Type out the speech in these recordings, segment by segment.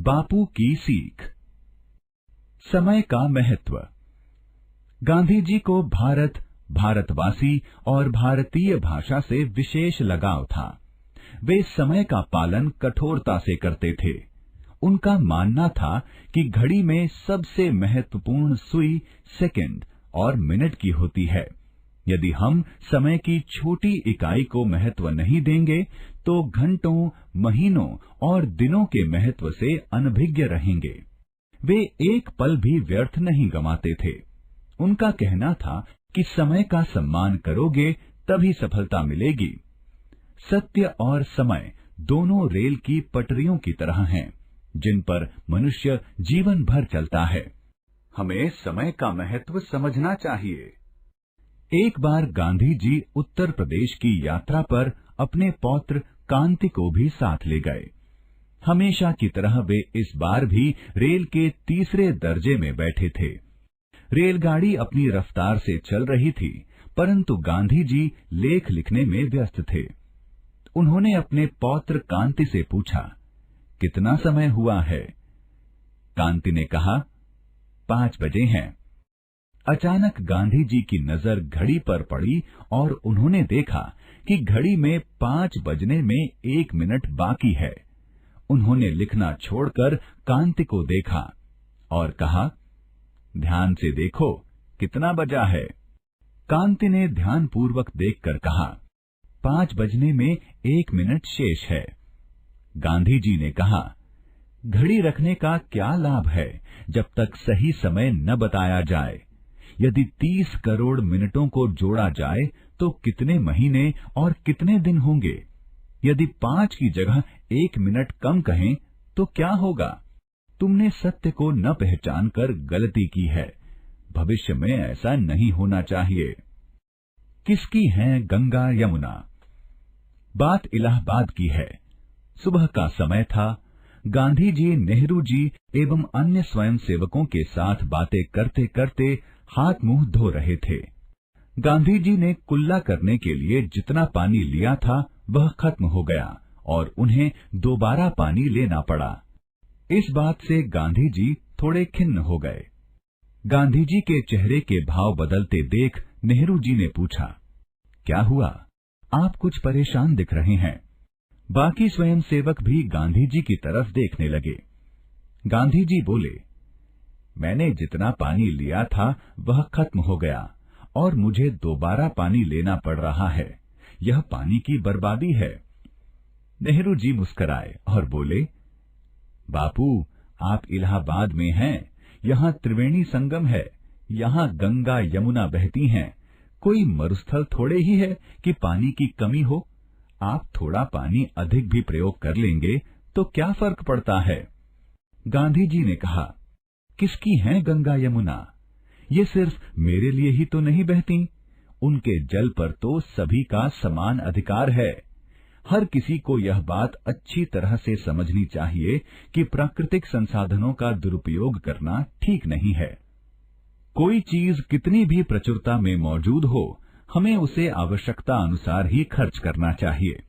बापू की सीख। समय का महत्व। गांधी जी को भारत, भारतवासी और भारतीय भाषा से विशेष लगाव था। वे समय का पालन कठोरता से करते थे। उनका मानना था कि घड़ी में सबसे महत्वपूर्ण सुई सेकंड और मिनट की होती है। यदि हम समय की छोटी इकाई को महत्व नहीं देंगे तो घंटों, महीनों और दिनों के महत्व से अनभिज्ञ रहेंगे। वे एक पल भी व्यर्थ नहीं गंवाते थे। उनका कहना था कि समय का सम्मान करोगे तभी सफलता मिलेगी। सत्य और समय दोनों रेल की पटरियों की तरह हैं, जिन पर मनुष्य जीवन भर चलता है। हमें समय का महत्व समझना चाहिए। एक बार गांधी जी उत्तर प्रदेश की यात्रा पर अपने पौत्र कांति को भी साथ ले गए। हमेशा की तरह वे इस बार भी रेल के तीसरे दर्जे में बैठे थे। रेलगाड़ी अपनी रफ्तार से चल रही थी, परंतु गांधी जी लेख लिखने में व्यस्त थे। उन्होंने अपने पौत्र कांति से पूछा, कितना समय हुआ है? कांति ने कहा, 5 बजे हैं। अचानक गांधी जी की नजर घड़ी पर पड़ी और उन्होंने देखा कि घड़ी में 5 बजने में 1 मिनट बाकी है। उन्होंने लिखना छोड़कर कांति को देखा और कहा, ध्यान से देखो कितना बजा है। कांति ने ध्यानपूर्वक देखकर कहा, 5 बजने में 1 मिनट शेष है। गांधी जी ने कहा, घड़ी रखने का क्या लाभ है जब तक सही समय न बताया जाए। यदि 30 करोड़ मिनटों को जोड़ा जाए तो कितने महीने और कितने दिन होंगे। यदि 5 की जगह 1 मिनट कम कहें तो क्या होगा। तुमने सत्य को न पहचानकर गलती की है। भविष्य में ऐसा नहीं होना चाहिए। किसकी हैं गंगा यमुना? बात इलाहाबाद की है। सुबह का समय था। गांधी जी, नेहरू जी एवं अन्य स्वयंसेवकों के साथ बातें करते करते हाथ मुंह धो रहे थे। गांधी जी ने कुल्ला करने के लिए जितना पानी लिया था वह खत्म हो गया और उन्हें दोबारा पानी लेना पड़ा। इस बात से गांधी जी थोड़े खिन्न हो गए। गांधी जी के चेहरे के भाव बदलते देख नेहरू जी ने पूछा, क्या हुआ? आप कुछ परेशान दिख रहे हैं। बाकी स्वयंसेवक भी गांधी जी की तरफ देखने लगे। गांधी जी बोले, मैंने जितना पानी लिया था वह खत्म हो गया और मुझे दोबारा पानी लेना पड़ रहा है। यह पानी की बर्बादी है। नेहरू जी मुस्कुराए और बोले, बापू, आप इलाहाबाद में हैं। यहाँ त्रिवेणी संगम है। यहाँ गंगा यमुना बहती हैं। कोई मरुस्थल थोड़े ही है कि पानी की कमी हो। आप थोड़ा पानी अधिक भी प्रयोग कर लेंगे तो क्या फर्क पड़ता है। गांधी जी ने कहा, किसकी हैं गंगा यमुना? ये सिर्फ मेरे लिए ही तो नहीं बहती। उनके जल पर तो सभी का समान अधिकार है। हर किसी को यह बात अच्छी तरह से समझनी चाहिए कि प्राकृतिक संसाधनों का दुरुपयोग करना ठीक नहीं है। कोई चीज कितनी भी प्रचुरता में मौजूद हो, हमें उसे आवश्यकता अनुसार ही खर्च करना चाहिए।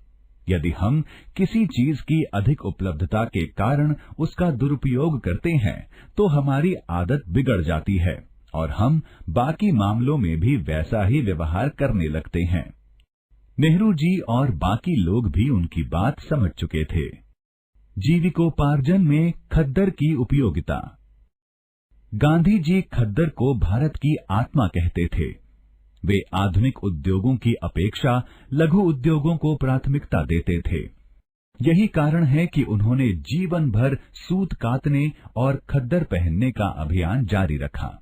यदि हम किसी चीज की अधिक उपलब्धता के कारण उसका दुरुपयोग करते हैं तो हमारी आदत बिगड़ जाती है और हम बाकी मामलों में भी वैसा ही व्यवहार करने लगते हैं। नेहरू जी और बाकी लोग भी उनकी बात समझ चुके थे। जीविकोपार्जन में खद्दर की उपयोगिता। गांधी जी खद्दर को भारत की आत्मा कहते थे। वे आधुनिक उद्योगों की अपेक्षा लघु उद्योगों को प्राथमिकता देते थे। यही कारण है कि उन्होंने जीवन भर सूत कातने और खद्दर पहनने का अभियान जारी रखा।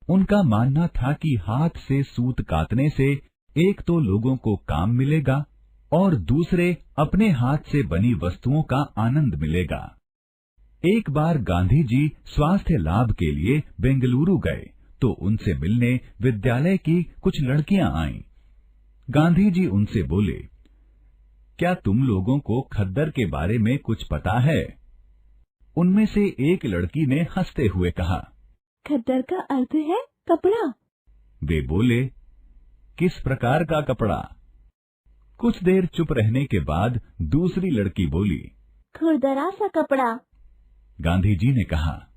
उनका मानना था कि हाथ से सूत कातने से एक तो लोगों को काम मिलेगा और दूसरे अपने हाथ से बनी वस्तुओं का आनंद मिलेगा। एक बार गांधी जी स्वास्थ्य लाभ के लिए बेंगलुरु गए तो उनसे मिलने विद्यालय की कुछ लड़कियां आईं। गांधी जी उनसे बोले, क्या तुम लोगों को खद्दर के बारे में कुछ पता है? उनमें से एक लड़की ने हंसते हुए कहा, खद्दर का अर्थ है कपड़ा। वे बोले, किस प्रकार का कपड़ा? कुछ देर चुप रहने के बाद दूसरी लड़की बोली, खुरदरा सा कपड़ा। गांधी जी ने कहा,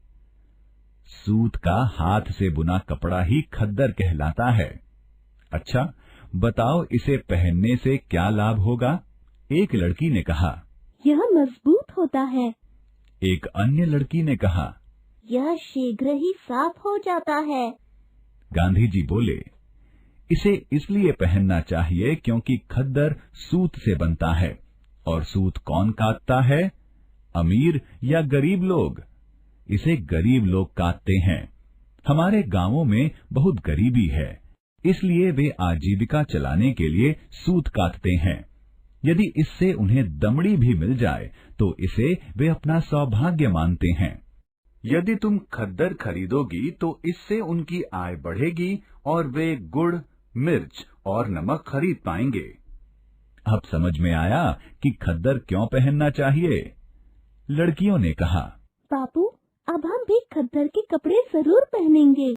सूत का हाथ से बुना कपड़ा ही खद्दर कहलाता है। अच्छा, बताओ इसे पहनने से क्या लाभ होगा? एक लड़की ने कहा। यह मजबूत होता है। एक अन्य लड़की ने कहा। यह शीघ्र ही साफ हो जाता है। गांधी जी बोले, इसे इसलिए पहनना चाहिए क्योंकि खद्दर सूत से बनता है। और सूत कौन काटता है? अमीर या गरीब लोग? इसे गरीब लोग काटते हैं। हमारे गांवों में बहुत गरीबी है, इसलिए वे आजीविका चलाने के लिए सूत काटते हैं। यदि इससे उन्हें दमड़ी भी मिल जाए तो इसे वे अपना सौभाग्य मानते हैं। यदि तुम खद्दर खरीदोगी तो इससे उनकी आय बढ़ेगी और वे गुड़, मिर्च और नमक खरीद पाएंगे। अब समझ में आया कि खद्दर क्यों पहनना चाहिए? लड़कियों ने कहा। बापू, अब हम भी खद्दर के कपड़े जरूर पहनेंगे।